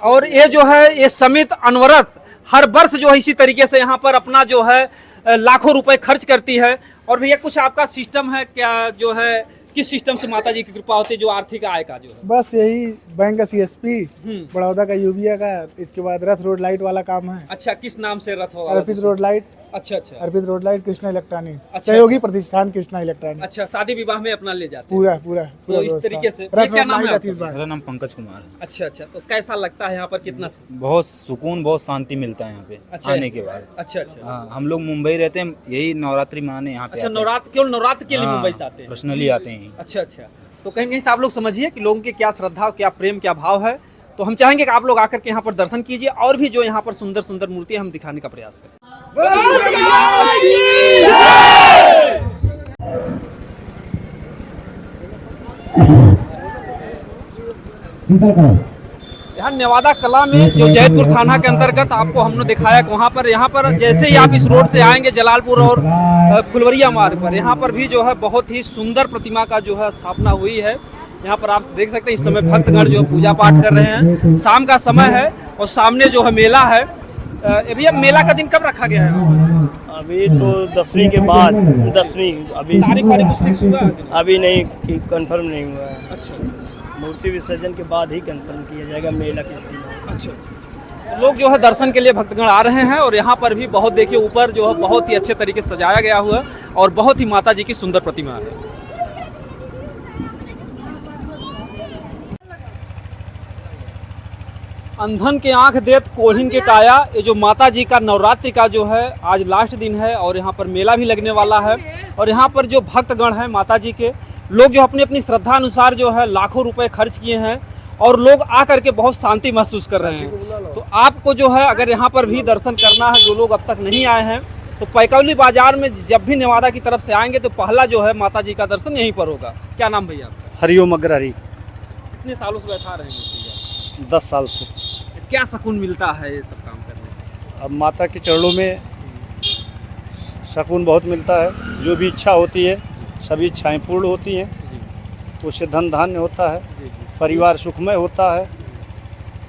और ये जो है ये समिति अनवरत हर वर्ष जो है इसी तरीके से यहाँ पर अपना जो है लाखों रुपए खर्च करती है। और भैया कुछ आपका सिस्टम है क्या, जो है किस सिस्टम से माता जी की कृपा होती है, जो आर्थिक आय का जो है?
बस यही बैंक का CSP, बड़ौदा का यूबिया का, इसके बाद रथ रोड लाइट वाला काम है।
अच्छा, किस नाम से रथ होगा?
अर्पित रोड लाइट।
अच्छा अच्छा,
अर्पित रोड लाइट कृष्णा इलेक्ट्रॉनिक,
अच्छा,
सहयोगी प्रतिष्ठान कृष्णा इलेक्ट्रॉनिक।
अच्छा, शादी विवाह में अपना ले जाते हैं
पूरा पूरा
तो इस तरीके से।
रथ
क्या नाम है
रोड
आपका?
मेरा नाम पंकज कुमार है।
अच्छा अच्छा, तो कैसा लगता है यहाँ पर, कितना?
बहुत सुकून, बहुत शांति मिलता है यहाँ पे
अच्छा,
आने के बाद।
अच्छा अच्छा।
हाँ, हम लोग मुंबई रहते हैं, यही नवरात्रि मनाने यहाँ पे।
अच्छा, नवरात्र केवल नवरात्र के लिए मुंबई से आते हैं?
पर्सनली आते हैं।
अच्छा अच्छा, तो कहीं कहीं से आप लोग समझिए कि लोगों की क्या श्रद्धा, क्या प्रेम, क्या भाव है। तो हम चाहेंगे कि आप लोग आकर के यहाँ पर दर्शन कीजिए और भी जो यहाँ पर सुंदर सुंदर मूर्तियाँ हम दिखाने का प्रयास करें। यहाँ नेवादा कला में जो जैतपुर थाना के अंतर्गत आपको हमने दिखाया कि वहाँ पर यहाँ पर जैसे ही आप इस रोड से आएंगे जलालपुर और फुलवरिया मार्ग पर, यहाँ पर भी जो है बहुत ही सुंदर प्रतिमा का जो है स्थापना हुई है। यहाँ पर आप देख सकते हैं इस समय भक्तगण जो पूजा पाठ कर रहे हैं। शाम का समय है और सामने जो है मेला है। भैया मेला का दिन कब रखा गया है?
अभी तो 10वीं के बाद, 10वीं अभी
तारीख वारीख कुछ फिक्स हुआ है?
अभी नहीं, कंफर्म नहीं हुआ है।
अच्छा,
मूर्ति विसर्जन के बाद ही कंफर्म किया जाएगा मेला किस दिन है।
अच्छा, तो लोग जो है दर्शन के लिए भक्तगण आ रहे हैं और यहाँ पर भी बहुत देखिए ऊपर जो है बहुत ही अच्छे तरीके से सजाया गया हुआ है और बहुत ही माता जी की सुंदर प्रतिमा है। अंधन के आंख देत कोल्हिन के काया, ये जो माता जी का नवरात्रि का जो है आज लास्ट दिन है और यहाँ पर मेला भी लगने वाला है। और यहाँ पर जो भक्तगण हैं माता जी के, लोग जो अपनी अपनी श्रद्धा अनुसार जो है लाखों रुपए खर्च किए हैं और लोग आकर के बहुत शांति महसूस कर रहे हैं। तो आपको जो है अगर यहाँ पर भी दर्शन करना है, जो लोग अब तक नहीं आए हैं, तो पैकौली बाजार में जब भी नेवादा की तरफ से आएंगे तो पहला जो है माता जी का दर्शन यहीं पर होगा। क्या नाम भैया आपका?
हरिओम अग्रहरी।
कितने सालों से बैठा रहे हैं?
10 साल से।
क्या सुकून मिलता है ये सब काम करने से?
अब माता के चरणों में सुकून बहुत मिलता है। जो भी इच्छा होती है सभी इच्छाएं पूर्ण होती हैं, तो उससे धन धान्य होता है, परिवार सुखमय होता है।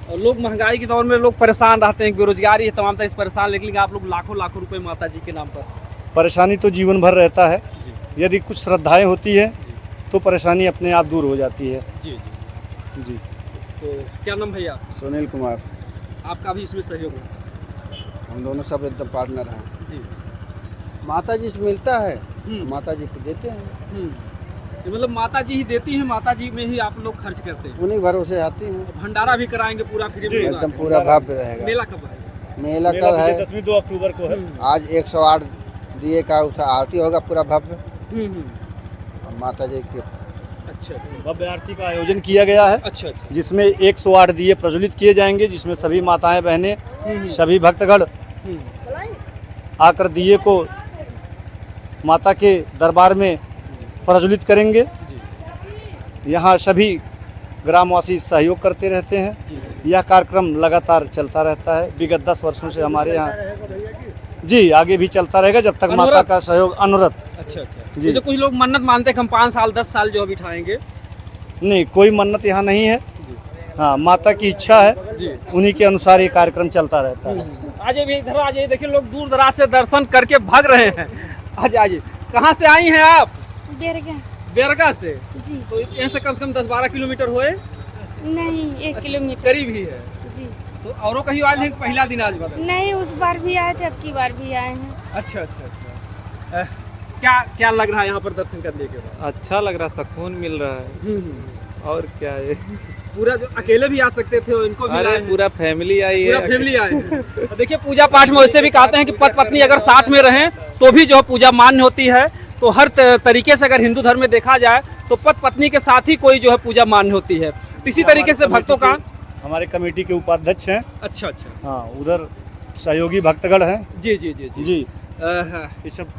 और लोग महंगाई के दौर में लोग परेशान रहते हैं, बेरोजगारी है, तमाम तरह से परेशान, लेकिन आप लोग लाखों लाखों रुपए माता जी के नाम पर।
परेशानी तो जीवन भर रहता है, यदि कुछ श्रद्धाएं होती है तो परेशानी अपने आप दूर हो जाती है।
जी
जी।
तो क्या नाम भैया?
सुनील कुमार।
आपका भी इसमें सहयोग है?
हम दोनों सब एकदम पार्टनर हैं
जी।
माता जी से मिलता है, माता जी को देते हैं।
ये मतलब माता जी ही देती हैं, माता जी में ही आप लोग खर्च करते हैं?
उन्हीं भरोसे आती हैं।
भंडारा भी कराएंगे पूरा फ्री में?
एकदम पूरा भव्य रहेगा।
मेला कब है?
मेला कल है
2 अक्टूबर को है।
आज 108 दिए का आरती होगा पूरा भव्य। माता जी के
अच्छा
भव्य आरती का आयोजन किया गया है।
अच्छा अच्छा,
जिसमें 108 दिए प्रज्वलित किए जाएंगे, जिसमें सभी माताएं बहनें सभी भक्तगण आकर दिए को माता के दरबार में प्रज्वलित करेंगे। यहाँ सभी ग्रामवासी सहयोग करते रहते हैं। यह कार्यक्रम लगातार चलता रहता है विगत 10 वर्षों से हमारे यहाँ। जी, आगे भी चलता रहेगा जब तक माता का सहयोग अनवरत।
अच्छा अच्छा जी। कुछ लोग मन्नत मानते हैं कि हम 5 साल 10 साल जो बिठाएंगे।
नहीं, कोई मन्नत यहाँ नहीं है। हाँ, माता की इच्छा है, उन्हीं के अनुसार ये कार्यक्रम चलता रहता है।
आज भी इधर आ जाइए, देखिए लोग दूर दराज से दर्शन करके भाग रहे हैं। आज आइए। कहाँ से आई हैं आप? बेरगा से
जी।
तो यहाँ से कम 10-12 किलोमीटर हुए?
नहीं, 1 किलोमीटर
करीब ही है
जी।
तो औरों कहीं आज नहीं, पहला दिन आज बता?
नहीं, उस बार भी आए थे, अब की बार भी आए हैं।
अच्छा अच्छा अच्छा। क्या क्या लग रहा है यहाँ पर दर्शन करने के बाद?
अच्छा लग रहा है, सुकून मिल रहा है। और क्या है,
पूरा जो अकेले भी आ सकते थे इनको भी
अरे पूरा फैमिली आई है।
पूरा फैमिली आए हैं। देखिए पूजा पाठ में वैसे भी कहते हैं कि पति पत्नी अगर साथ में रहें तो भी जो पूजा मान्य होती है। तो हर तरीके से अगर हिंदू धर्म में देखा जाए तो पति पत्नी के साथ ही कोई जो है पूजा मान्य होती है। तो इसी तरीके से भक्तों का
हमारे कमेटी के उपाध्यक्ष हैं।
अच्छा अच्छा।
हाँ, उधर सहयोगी भक्तगण हैं।
जी जी जी जी,
जी।
ये
सब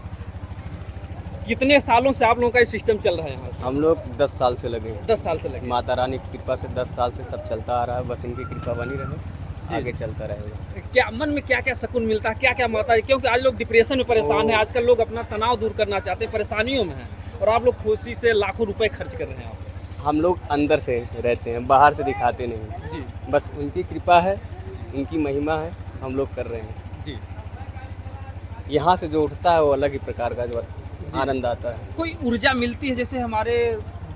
कितने सालों से आप लोगों का ये सिस्टम चल रहा है यहाँ?
हम लोग 10 साल से लगे।
10 साल से लगे।
माता रानी की कृपा से 10 साल से सब चलता आ रहा है, बस इनकी कृपा बनी रहे, आगे चलता रहेगा।
क्या मन में क्या क्या सुकून मिलता है, क्या क्या माता जी, क्योंकि आज लोग डिप्रेशन में परेशान है, आजकल लोग अपना तनाव दूर करना चाहते हैं, परेशानियों में हैं, और आप लोग खुशी से लाखों रुपए खर्च कर रहे हैं। आप
हम लोग अंदर से रहते हैं, बाहर से दिखाते नहीं
जी,
बस उनकी कृपा है, उनकी महिमा है, हम लोग कर रहे हैं
जी।
यहाँ से जो उठता है वो अलग ही प्रकार का जो आनंद आता है।
कोई ऊर्जा मिलती है, जैसे हमारे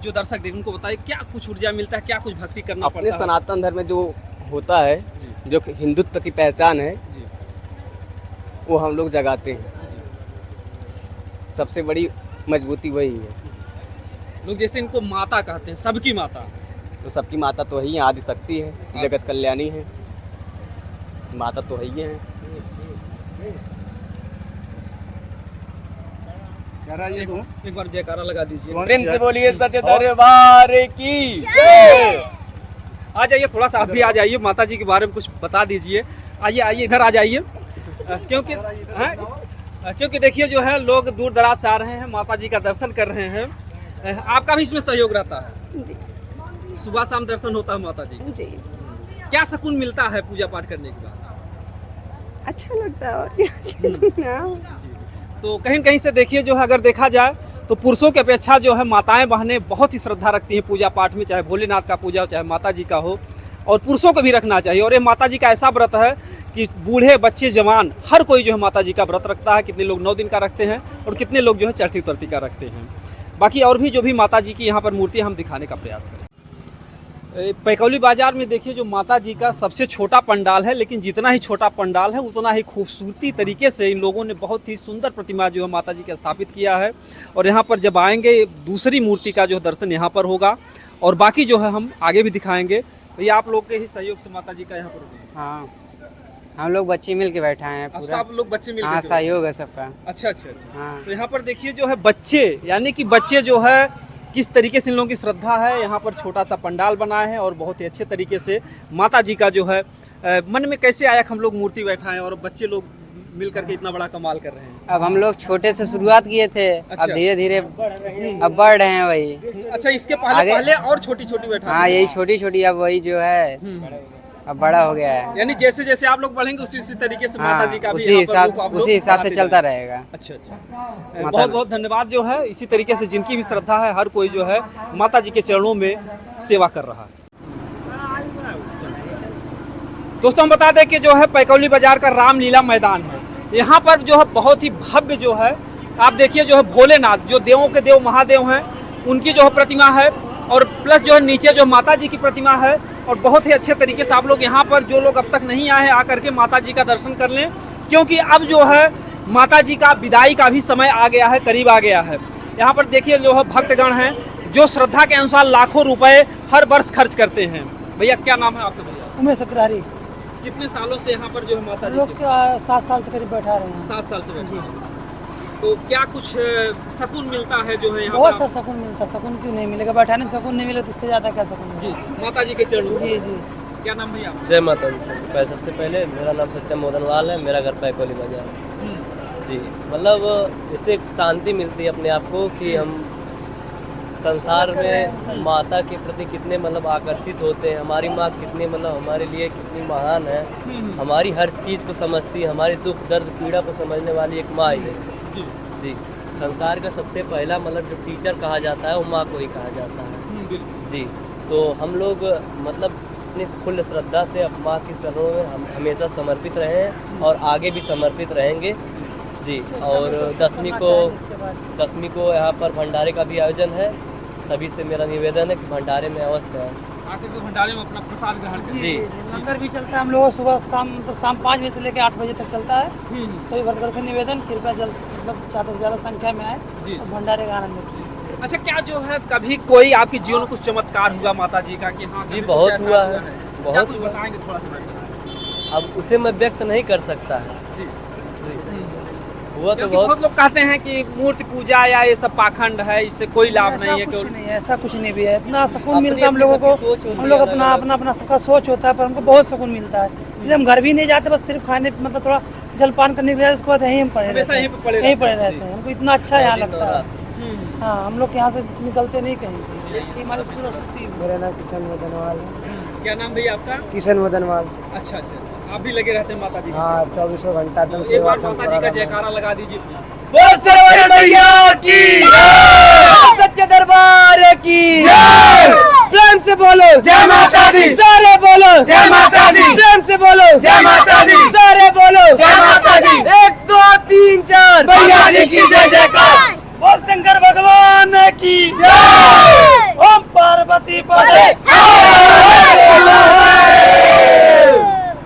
जो दर्शक देख उनको बताइए क्या कुछ ऊर्जा मिलता है, क्या कुछ भक्ति करना
अपने
पड़ता है?
सनातन धर्म में जो होता है, जो हिंदुत्व की पहचान है, वो हम लोग जगाते हैं। सबसे बड़ी मजबूती वही है।
लोग जैसे इनको माता कहते हैं, सबकी माता,
तो सबकी माता तो वही है, आदि शक्ति है, जगत कल्याणी है, माता तो वही है।
एक बार जयकारा लगा दीजिए,
प्रेम से बोलिए सच दरबार की।
आ जाइए, थोड़ा सा आप भी आ जाइए, माता जी के बारे में कुछ बता दीजिए। आइए आइए, इधर आ जाइए, क्योंकि देखिए जो है लोग दूर दराज से आ रहे हैं, माता जी का दर्शन कर रहे हैं। आपका भी इसमें सहयोग रहता है? सुबह शाम दर्शन होता है माता जी जी। क्या सुकून मिलता है पूजा पाठ करने के बाद?
अच्छा लगता है और क्या सुकून है।
तो कहीं कहीं से देखिए जो है, अगर देखा जाए तो पुरुषों की अपेक्षा जो है माताएं बहनें बहुत ही श्रद्धा रखती हैं पूजा पाठ में, चाहे भोलेनाथ का पूजा हो चाहे माता जी का हो, और पुरुषों को भी रखना चाहिए। और ये माता जी का ऐसा व्रत है कि बूढ़े बच्चे जवान हर कोई जो है माता जी का व्रत रखता है। कितने लोग 9 दिन का रखते हैं और कितने लोग जो है चढ़ती उतरती का रखते हैं। बाकी और भी जो भी माता जी की यहाँ पर मूर्ति हम दिखाने का प्रयास करें। पैकौली बाजार में देखिए जो माता जी का सबसे छोटा पंडाल है, लेकिन जितना ही छोटा पंडाल है उतना ही खूबसूरती तरीके से इन लोगों ने बहुत ही सुंदर प्रतिमा जो है माता जी का स्थापित किया है। और यहाँ पर जब आएंगे दूसरी मूर्ति का जो दर्शन यहाँ पर होगा, और बाकी जो है हम आगे भी दिखाएंगे। भैया आप लोग के ही सहयोग से माता जी का यहाँ पर होगा?
हाँ, हम लोग बच्चे मिल के बैठा हैं पूरा।
आप लोग बच्चे मिल के?
हाँ, सहयोग है सबका।
अच्छा अच्छा अच्छा।
हाँ।
तो यहाँ पर देखिए जो है बच्चे, यानी कि बच्चे जो है किस तरीके से इन लोगों की श्रद्धा है। यहाँ पर छोटा सा पंडाल बनाए हैं और बहुत ही अच्छे तरीके से माता जी का जो है मन में कैसे आया कि हम लोग मूर्ति बैठाएं और बच्चे लोग मिल करके इतना बड़ा कमाल कर रहे हैं।
अब हम लोग छोटे से शुरुआत किए थे, अब धीरे धीरे अब बढ़ रहे हैं वही।
अच्छा, इसके पहले और छोटी छोटी बैठा?
हाँ, यही छोटी छोटी, अब वही जो है अब बड़ा हो गया है।
यानी जैसे जैसे आप लोग बढ़ेंगे उसी तरीके से माता जी का भी
उसी हिसाब से चलता रहेगा।
अच्छा अच्छा, बहुत बहुत धन्यवाद। जो है इसी तरीके से जिनकी भी श्रद्धा है, हर कोई जो है माता जी के चरणों में सेवा कर रहा है। दोस्तों हम बता दें कि जो है पैकौली बाजार का रामलीला मैदान है। यहाँ पर जो है बहुत ही भव्य जो है, आप देखिए जो है भोलेनाथ जो देवों के देव महादेव हैं उनकी जो है प्रतिमा है, और प्लस जो है नीचे जो माता जी की प्रतिमा है। और बहुत ही अच्छे तरीके से आप लोग यहाँ पर जो लोग अब तक नहीं आए हैं आकर के माता जी का दर्शन कर लें, क्योंकि अब जो है माता जी का विदाई का भी समय आ गया है, करीब आ गया है। यहाँ पर देखिए जो है भक्तगण हैं जो श्रद्धा के अनुसार लाखों रुपए हर वर्ष खर्च करते हैं। भैया क्या नाम है आपका? भैया
उमेश अग्रहारी।
कितने सालों से यहाँ पर जो है माता जी?
लोग 7 साल से करीब बैठा रहे हैं।
7 साल से बैठे हैं। तो क्या कुछ सुकून मिलता है जो है यहाँ?
बहुत सा सुकून मिलता है। सुकून क्यों नहीं मिलेगा? बैठाने में सुकून नहीं मिले तो इससे ज्यादा क्या सुकून?
जी, माता जी के चरणों।
जी जी।
क्या नाम भैया?
जय माता दी। सबसे पहले मेरा नाम सत्यम मोदनवाल है, मेरा घर पैकौली बाजार। जी, मतलब इससे शांति मिलती है अपने आप को कि हम संसार में माता के प्रति कितने मतलब आकर्षित होते हैं। हमारी माँ कितनी मतलब हमारे लिए कितनी महान है, हमारी हर चीज़ को समझती है, हमारी दुख दर्द पीड़ा को समझने वाली एक माँ ही है। जी, संसार का सबसे पहला मतलब जो टीचर कहा जाता है वो माँ को ही कहा जाता है। जी, तो हम लोग मतलब अपनी फुल श्रद्धा से अब माँ की चरणों में हम हमेशा समर्पित रहे हैं और आगे भी समर्पित रहेंगे। जी, और दसवीं को यहाँ पर भंडारे का भी आयोजन है। सभी से मेरा निवेदन है कि भंडारे में अवश्य है,
आकर के भंडारे में अपना प्रसाद ग्रहण कीजिए।
जी, लंगर भी चलता है हम लोग सुबह शाम, मतलब शाम 5 बजे से लेकर 8 बजे तक चलता है। सभी भक्तगण से निवेदन, कृपया जल्द मतलब ज़्यादा से ज़्यादा संख्या में आए और भंडारे का आनंद लीजिए।
अच्छा, क्या जो है कभी कोई आपके जीवन में कुछ चमत्कार हुआ माता जी का? कि हाँ
जी बहुत हुआ है, बहुत
कुछ बताएंगे थोड़ा सा?
अब उसे मैं व्यक्त नहीं कर सकता है।
जी,
वो तो
बहुत लोग कहते हैं कि मूर्ति पूजा या ये सब पाखंड है, इससे कोई लाभ नहीं है।
कुछ नहीं है, ऐसा कुछ नहीं भी है। इतना सुकून मिलता है हम लोगों को, हम लोग अपना अपना अपना सबका सोच होता है, पर हमको बहुत सुकून मिलता है। इसलिए हम घर भी नहीं जाते, बस सिर्फ खाने मतलब थोड़ा जलपान करने के लिए, उसके बाद यहीं हम पड़े रहते हैं, यहीं पड़े रहते हैं। हमको इतना अच्छा यहाँ लगता है। हाँ, हम लोग यहाँ से निकलते नहीं कहीं से।
मेरा नाम किशन मदनवाल है।
क्या नाम भैया आपका?
किशन मदनवाल।
अच्छा अच्छा, आप भी लगे रहते हैं माता जी की
हाँ,
सेवा?
24 घंटा एकदम
एक
सेवा।
बार माता जी का जयकारा लगा दीजिए।
बोल सरवैया मैया की जय,
सच्चे दरबार की
जय,
प्रेम से बोलो
जय माता दी,
सारे बोलो
जय माता दी,
प्रेम से बोलो
जय माता दी,
सारे बोलो
जय माता दी।
1 2 3 4
मैया जी की जय जयकार।
बोल शंकर भगवान की
जय।
ओम पार्वती पते।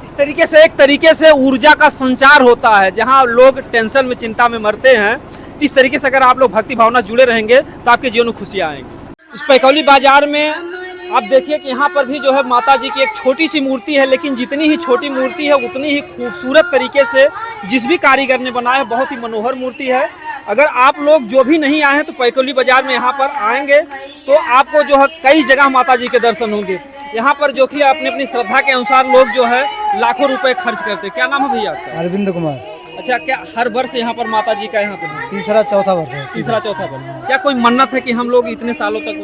इस तरीके से एक तरीके से ऊर्जा का संचार होता है। जहां लोग टेंशन में, चिंता में मरते हैं, इस तरीके से अगर आप लोग भक्ति भावना जुड़े रहेंगे तो आपके जीवन में खुशियाँ आएंगी। इस पैकौली बाजार में आप देखिए कि यहाँ पर भी जो है माता जी की एक छोटी सी मूर्ति है, लेकिन जितनी ही छोटी मूर्ति है उतनी ही खूबसूरत तरीके से जिस भी कारीगर ने बनाया है, बहुत ही मनोहर मूर्ति है। अगर आप लोग जो भी नहीं आए हैं तो पैकौली बाजार में यहाँ पर आएंगे तो आपको जो है कई जगह माता जी के दर्शन होंगे। यहाँ पर जो कि अपनी अपनी श्रद्धा के अनुसार लोग जो है लाखों रुपए खर्च करते हैं। क्या नाम है भैया आपका?
अरविंद कुमार।
अच्छा, क्या हर वर्ष यहाँ पर माता जी का यहाँ पर
तीसरा चौथा वर्ष है।
तीसरा चौथा वर्ष? क्या कोई मन्नत है कि हम लोग इतने सालों तक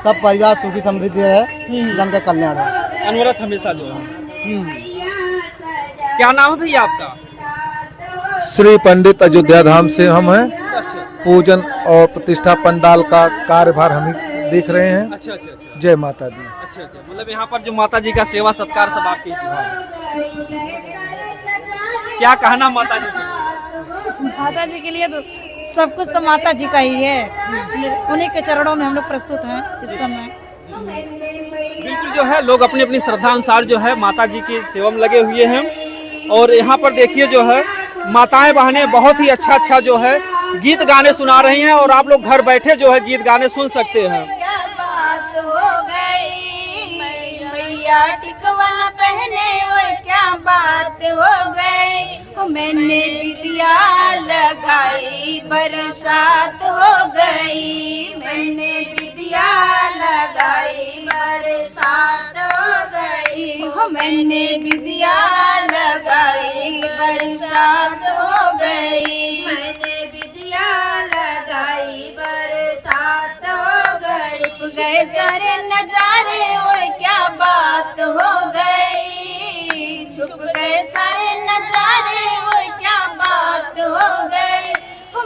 सब परिवार सुखी समृद्धि है, जन का कल्याण है,
अनवरत हमेशा जो है। क्या नाम है भैया आपका?
श्री पंडित अयोध्या धाम से हम हैं। पूजन और प्रतिष्ठा पंडाल का कार्यभार हम ही देख रहे हैं।
अच्छा अच्छा अच्छा,
जय माता दी।
अच्छा अच्छा, मतलब यहाँ पर जो माता जी का सेवा सत्कार सब आपके क्या कहना माता जी के?
माता जी के लिए तो सब कुछ तो माता जी का ही है, उन्हीं के चरणों में हम लोग प्रस्तुत हैं इस समय।
बिल्कुल जो है लोग अपनी अपनी श्रद्धा अनुसार जो है माता जी की सेवा में लगे हुए हैं। और यहाँ पर देखिए जो है माताएं बहनें बहुत ही अच्छा जो है गीत गाने सुना रही हैं और आप लोग घर बैठे जो है गीत गाने सुन सकते हैं।
क्या बात हो गई, मैया टिकवन पहने वो क्या बात हो गई, मैंने विद्या लगाई बरसात हो गई, मैंने विद्या लगाई बरसात हो गई, मैंने विद्या लगाई बरसात हो गई, मैंने विद्या लगाई बरसात हो गई। छुप गए सारे नजारे वो क्या बात हो गई, छुप गए सारे नजारे वो क्या बात हो गई,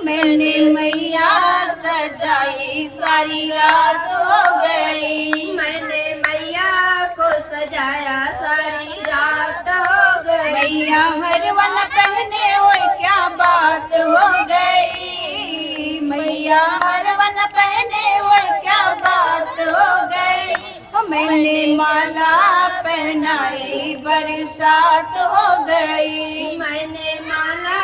मैंने मैया सजाई सारी रात हो गई, मैंने मैया को सजाया सारी रात हो गई, मैया हर वन पहने वो क्या बात हो गई, मैया हर वन पहने वो क्या बात हो गई, मैंने माला पहनाई बरसात हो गई, मैंने माला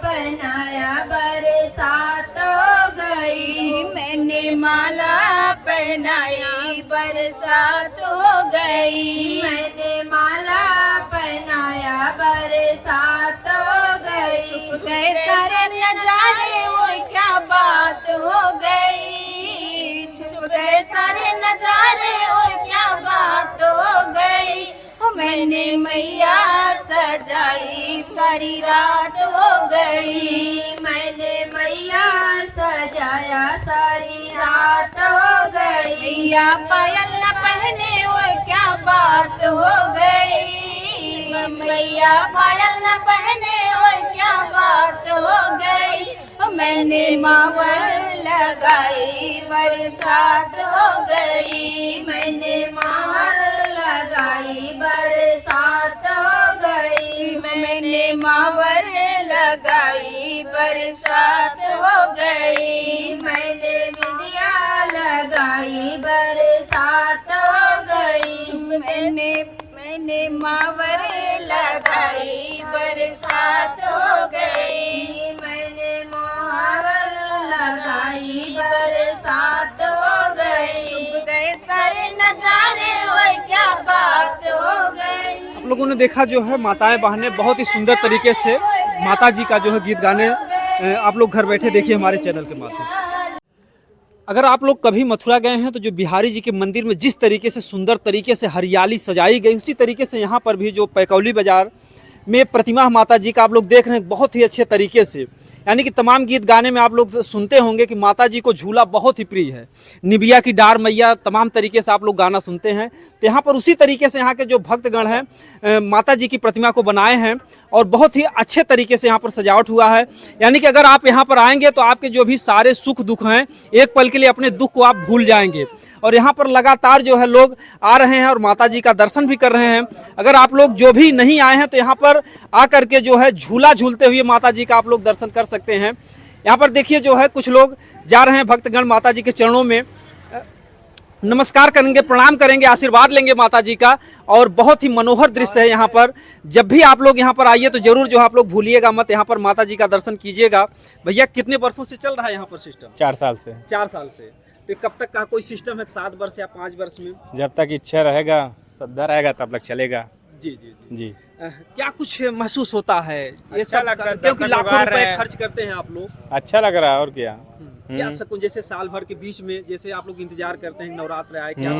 पहनाया बरसात हो गई, मैंने माला पहनाई बरसात हो गई, मैंने माला पहनाया बरसात हो गई। छुप गए सारे नजारे वो क्या बात हो गई, छुप गए सारे नजारे वो क्या बात हो गई, मैंने मैया सजाई सारी रात हो गई, मैंने मैया सजाया सारी रात हो गई, मैया पायल न पहने वो क्या बात हो गई, मैया पायल न पहने वो क्या बात हो गई, मैंने मावर लगाई बरसात हो गई, मैंने मावर लगाई बरसात हो गई, मैंने मावर लगाई बरसात हो गई, मैंने विद्या लगाई बरसात हो गई, मैंने मावर लगाई बरसात हो गई, मैंने मावर लगाई बरसात हो गई। छुप गए सारे नजारे वो क्या बात हो गई।
लोगों ने देखा जो है माताएं बहनें बहुत ही सुंदर तरीके से माता जी का जो है गीत गाने आप लोग घर बैठे देखिए हमारे चैनल के माध्यम से। अगर आप लोग कभी मथुरा गए हैं तो जो बिहारी जी के मंदिर में जिस तरीके से सुंदर तरीके से हरियाली सजाई गई, उसी तरीके से यहाँ पर भी जो पैकौली बाजार में प्रतिमा माता जी का आप लोग देख रहे हैं बहुत ही अच्छे तरीके से, यानी कि तमाम गीत गाने में आप लोग सुनते होंगे कि माता जी को झूला बहुत ही प्रिय है, निबिया की डार मैया, तमाम तरीके से आप लोग गाना सुनते हैं। तो यहाँ पर उसी तरीके से यहाँ के जो भक्तगण हैं माता जी की प्रतिमा को बनाए हैं और बहुत ही अच्छे तरीके से यहाँ पर सजावट हुआ है। यानी कि अगर आप यहाँ पर आएंगे तो आपके जो भी सारे सुख दुख हैं एक पल के लिए अपने दुख को आप भूल जाएंगे। और यहाँ पर लगातार जो है लोग आ रहे हैं और माता जी का दर्शन भी कर रहे हैं। अगर आप लोग जो भी नहीं आए हैं तो यहाँ पर आकर के जो है झूला झूलते हुए माता जी का आप लोग दर्शन कर सकते हैं। यहाँ पर देखिए जो है कुछ लोग जा रहे हैं भक्तगण माता जी के चरणों में नमस्कार करेंगे, प्रणाम करेंगे, आशीर्वाद लेंगे माता जी का। और बहुत ही मनोहर दृश्य है यहाँ पर। जब भी आप लोग यहाँ पर आइए तो जरूर जो आप लोग भूलिएगा मत, यहाँ पर माता जी का दर्शन कीजिएगा। भैया कितने वर्षों से चल रहा है यहाँ पर सिस्टम?
4 साल से।
4 साल से। तो कब तक का कोई सिस्टम है? 7 वर्ष या 5 वर्ष में?
जब तक इच्छा रहेगा, श्रद्धा रहेगा तब तक चलेगा।
जी जी
जी।
क्या कुछ महसूस होता है ये
अच्छा
सब
लगता है,
क्योंकि लाखों
रहे
रुपए
हैं।
खर्च करते हैं आप लोग?
अच्छा लग रहा है और क्या।
क्या सकूं जैसे साल भर के बीच में जैसे आप लोग इंतजार करते हैं नवरात्र आए क्या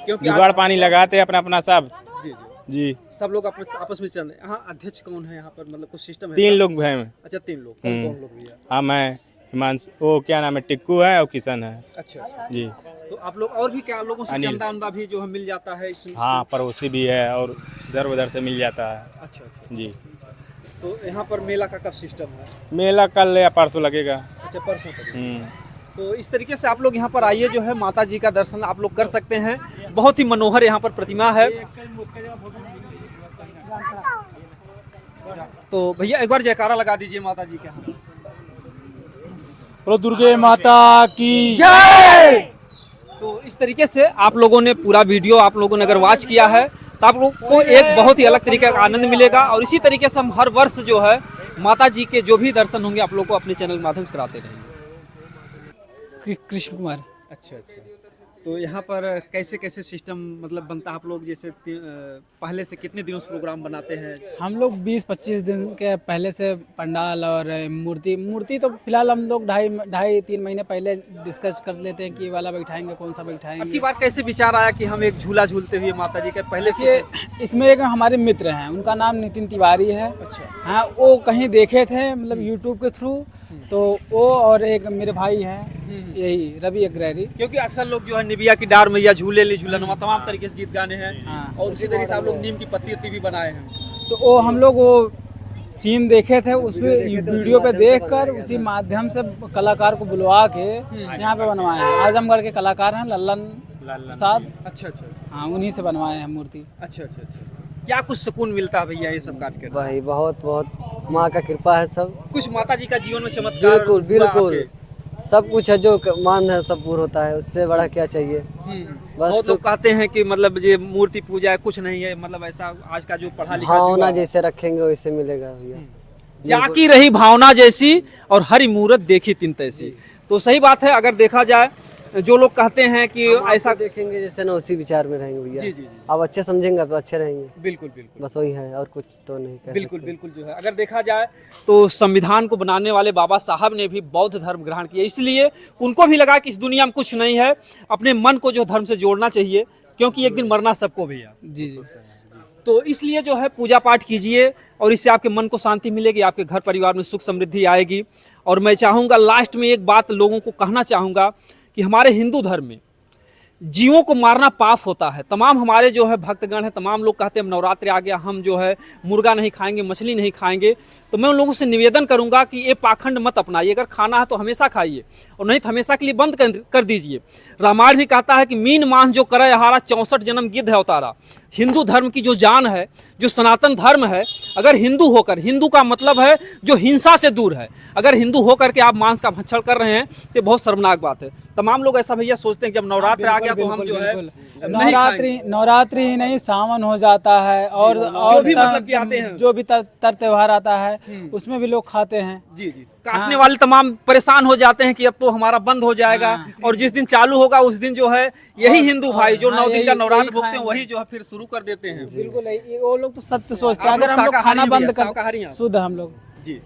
क्योंकि
जुगाड़ पानी लगाते अपना अपना सब।
जी
जी
सब लोग आपस में चल रहे हैं। हाँ, अध्यक्ष कौन है यहाँ पर? मतलब कुछ सिस्टम है?
3 लोग हैं।
अच्छा 3 लोग। कौन कौन लोग भैया?
हाँ मैं हिमांशु, वो क्या नाम है, टिक्कू है और किशन है।
अच्छा
जी।
तो आप लोग और भी क्या लोगों से
अनिल।
चंदा उंदा भी जो है मिल जाता है?
हाँ पड़ोसी भी है और इधर उधर से मिल जाता है।
अच्छा
जी।
तो यहाँ पर मेला का कब सिस्टम है?
मेला कल या परसों लगेगा।
अच्छा परसों तक। तो इस तरीके से आप लोग यहाँ पर आइए जो है माता जी का दर्शन आप लोग कर सकते हैं। बहुत ही मनोहर यहाँ पर प्रतिमा है। तो भैया एक बार जयकारा लगा दीजिए माता जी के।
बोलो दुर्गे माता की
जय। तो इस तरीके से आप लोगों ने पूरा वीडियो आप लोगों ने अगर वॉच किया है तो आप लोग को एक बहुत ही अलग तरीके का आनंद मिलेगा। और इसी तरीके से हम हर वर्ष जो है माता जी के जो भी दर्शन होंगे आप लोग को अपने चैनल के माध्यम से कराते रहेंगे।
कृष्ण कुमार।
अच्छा अच्छा। तो यहाँ पर कैसे कैसे सिस्टम मतलब बनता है? आप लोग जैसे पहले से कितने दिनों से प्रोग्राम बनाते हैं?
हम लोग 20-25 दिन के पहले से पंडाल और मूर्ति तो फिलहाल हम लोग 2.5-3 महीने पहले डिस्कस कर लेते हैं कि वाला बैठाएंगे, कौन सा बैठाएंगे।
अब की बार कैसे विचार आया कि हम एक झूला झूलते हुए माता जी के पहले से?
इसमें एक हमारे मित्र हैं, उनका नाम नितिन तिवारी है।
अच्छा।
हाँ, वो कहीं देखे थे मतलब यूट्यूब के थ्रू, तो वो और एक मेरे भाई हैं यही रवि अग्रहरी।
क्योंकि अक्सर लोग जो है निबिया की डार मैया, झूले ले झूलनुमा, तमाम तरीके से गीत गाने हैं। और उसी तरीके से आप लोग नीम की पत्ती भी बनाए हैं।
तो वो हम लोग वो सीन देखे थे, उसपे वीडियो पे देखकर उसी माध्यम से कलाकार को बुलवा के यहाँ पे बनवाए हैं। आजमगढ़ के कलाकार हैं लल्लन प्रसाद।
अच्छा अच्छा।
हाँ, उन्हीं से बनवाए हैं मूर्ति।
अच्छा अच्छा अच्छा। क्या कुछ सुकून मिलता है भैया ये सब काट कर?
भाई बहुत बहुत माँ का कृपा है। सब
कुछ माता जी का जीवन में चमत्कार
बिल्कुल बिल्कुल सब कुछ है, जो मान है सब पूरा होता है, उससे बड़ा क्या चाहिए।
बस लोग कहते हैं कि मतलब ये मूर्ति पूजा है, कुछ नहीं है, मतलब ऐसा आज का जो पढ़ा लिखा
भावना जैसे रखेंगे वैसे मिलेगा भैया।
जाकी रही भावना जैसी और हरी मूरत देखी तिन तैसी। तो सही बात है। अगर देखा जाए जो लोग कहते हैं कि ऐसा
देखेंगे जैसे ना उसी विचार में रहेंगे भैया।
जी जी जी।
अब अच्छे समझेंगे तो अच्छे रहेंगे।
बिल्कुल बिल्कुल
बस वही है और कुछ तो नहीं कह
बिल्कुल बिल्कुल। जो है अगर देखा जाए तो संविधान को बनाने वाले बाबा साहब ने भी बौद्ध धर्म ग्रहण किया, इसलिए उनको भी लगा कि इस दुनिया में कुछ नहीं है, अपने मन को जो धर्म से जोड़ना चाहिए, क्योंकि एक दिन मरना सबको भैया।
जी जी।
तो इसलिए जो है पूजा पाठ कीजिए और इससे आपके मन को शांति मिलेगी, आपके घर परिवार में सुख समृद्धि आएगी। और मैं चाहूँगा लास्ट में एक बात लोगों को कहना चाहूँगा कि हमारे हिंदू धर्म में जीवों को मारना पाप होता है। तमाम हमारे जो है भक्तगण हैं, तमाम लोग कहते हैं नवरात्रि आ गया, हम जो है मुर्गा नहीं खाएंगे, मछली नहीं खाएंगे। तो मैं उन लोगों से निवेदन करूंगा कि ये पाखंड मत अपनाइए। अगर खाना है तो हमेशा खाइए और नहीं तो हमेशा के लिए बंद कर दीजिए। रामायण भी कहता है कि मीन मांस जो करे आहारा 64 जन्म गिद्ध है उतारा। हिंदू धर्म की जो जान है, जो सनातन धर्म है, अगर हिंदू होकर, हिंदू का मतलब है जो हिंसा से दूर है, अगर हिंदू होकर के आप मांस का भक्षण कर रहे हैं तो बहुत शर्मनाक बात है। तमाम लोग ऐसा भैया सोचते हैं कि जब नवरात्र आ गया तो हम जो है
नवरात्रि ही नहीं, सावन हो जाता है और
भी मतलब कि आते हैं,
जो भी तर त्योहार आता है उसमें भी लोग खाते हैं।
जी जी। काटने वाले तमाम परेशान हो जाते हैं कि अब तो हमारा बंद हो जाएगा, और जिस दिन चालू होगा उस दिन जो है यही हिंदू भाई जो 9 दिन का नवरात्र भोगते हैं वही जो है फिर शुरू कर देते हैं।
बिल्कुल वो लोग तो सत्य सोचते हैं। अगर हम लोग खाना बंद कर शुद्ध हम लोग
जी।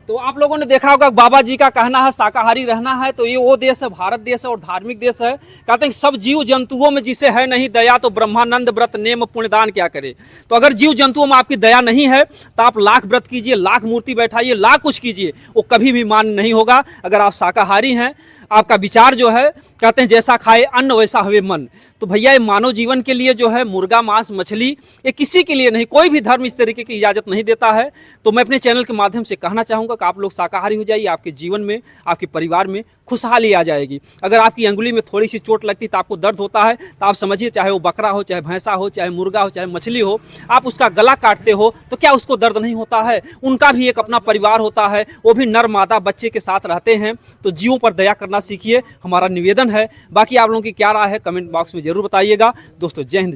तो आप लोगों ने देखा होगा बाबा जी का कहना है शाकाहारी रहना है, तो ये वो देश है, भारत देश है और धार्मिक देश है। कहते हैं सब जीव जंतुओं में जिसे है नहीं दया तो ब्रह्मानंद व्रत नेम पुण्यदान क्या करे। तो अगर जीव जंतुओं में आपकी दया नहीं है तो आप लाख व्रत कीजिए, लाख मूर्ति बैठाइए, लाख कुछ कीजिए, वो कभी भी मान्य नहीं होगा। अगर आप शाकाहारी हैं, आपका विचार जो है कहते हैं जैसा खाए अन्न वैसा हुए मन। तो भैया ये मानव जीवन के लिए जो है मुर्गा मांस मछली ये किसी के लिए नहीं, कोई भी धर्म इस तरीके की इजाज़त नहीं देता है। तो मैं अपने चैनल के माध्यम से कहना चाहूँगा कि आप लोग शाकाहारी हो जाइए, आपके जीवन में आपके परिवार में खुशहाली आ जाएगी। अगर आपकी अंगुली में थोड़ी सी चोट लगती तो आपको दर्द होता है, तो आप समझिए चाहे वो बकरा हो, चाहे भैंसा हो, चाहे मुर्गा हो, चाहे मछली हो, आप उसका गला काटते हो तो क्या उसको दर्द नहीं होता है? उनका भी एक अपना परिवार होता है, वो भी नर मादा बच्चे के साथ रहते हैं। तो जीवों पर दया करना सीखिए, हमारा निवेदन है। बाकी आप लोगों की क्या राय है कमेंट बॉक्स में जरूर बताइएगा। दोस्तों जय हिंद।